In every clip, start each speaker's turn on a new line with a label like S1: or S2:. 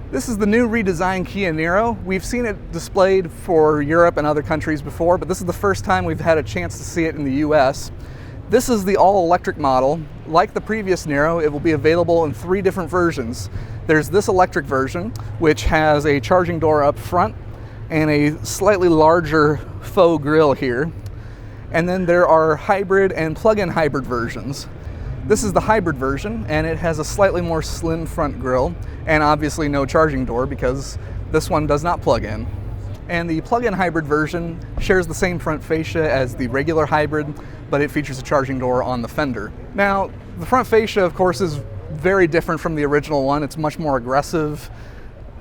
S1: This is the new redesigned Kia Niro. We've seen it displayed for Europe and other countries before, but this is the first time we've had a chance to see it in the US. This is the all-electric model. Like the previous Niro, it will be available in 3 different versions. There's this electric version, which has a charging door up front and a slightly larger faux grille here. And then there are hybrid and plug-in hybrid versions. This is the hybrid version, and it has a slightly more slim front grille, and obviously no charging door because this one does not plug in. And the plug-in hybrid version shares the same front fascia as the regular hybrid, but it features a charging door on the fender. Now, the front fascia, of course, is very different from the original one. It's much more aggressive,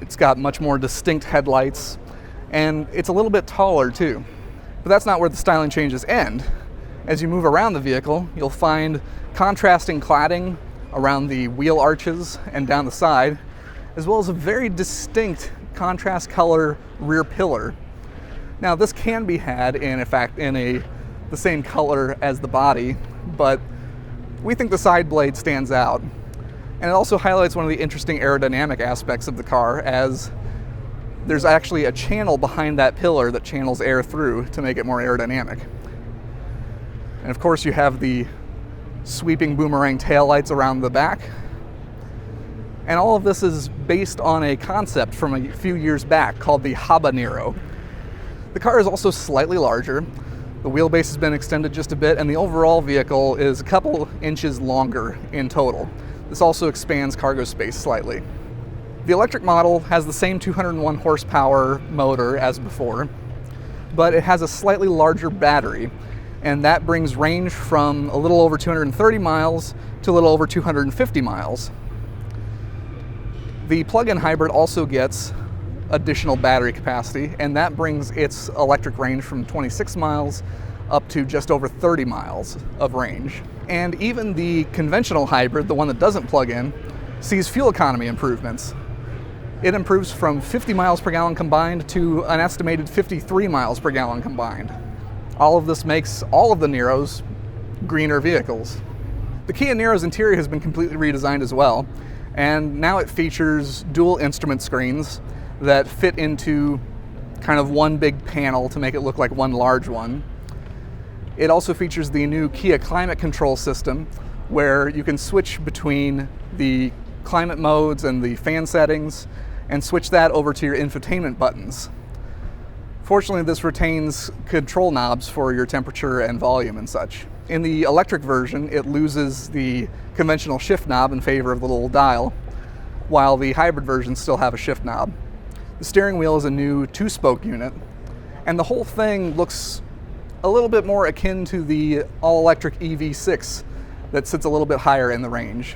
S1: it's got much more distinct headlights, and it's a little bit taller too. But that's not where the styling changes end. As you move around the vehicle, you'll find contrasting cladding around the wheel arches and down the side, as well as a very distinct contrast color rear pillar. Now, this can be had in the same color as the body, but we think the side blade stands out. And it also highlights one of the interesting aerodynamic aspects of the car, as there's actually a channel behind that pillar that channels air through to make it more aerodynamic. And of course, you have the sweeping boomerang taillights around the back. And all of this is based on a concept from a few years back called the Niro. The car is also slightly larger. The wheelbase has been extended just a bit, and the overall vehicle is a couple inches longer in total. This also expands cargo space slightly. The electric model has the same 201 horsepower motor as before, but it has a slightly larger battery, and that brings range from a little over 230 miles to a little over 250 miles. The plug-in hybrid also gets additional battery capacity, and that brings its electric range from 26 miles up to just over 30 miles of range. And even the conventional hybrid, the one that doesn't plug in, sees fuel economy improvements. It improves from 50 miles per gallon combined to an estimated 53 miles per gallon combined. All of this makes all of the Niros greener vehicles. The Kia Niro's interior has been completely redesigned as well, and now it features dual instrument screens that fit into kind of one big panel to make it look like one large one. It also features the new Kia climate control system, where you can switch between the climate modes and the fan settings and switch that over to your infotainment buttons. Fortunately, this retains control knobs for your temperature and volume and such. In the electric version, it loses the conventional shift knob in favor of the little dial, while the hybrid versions still have a shift knob. The steering wheel is a new 2-spoke unit, and the whole thing looks a little bit more akin to the all-electric EV6 that sits a little bit higher in the range.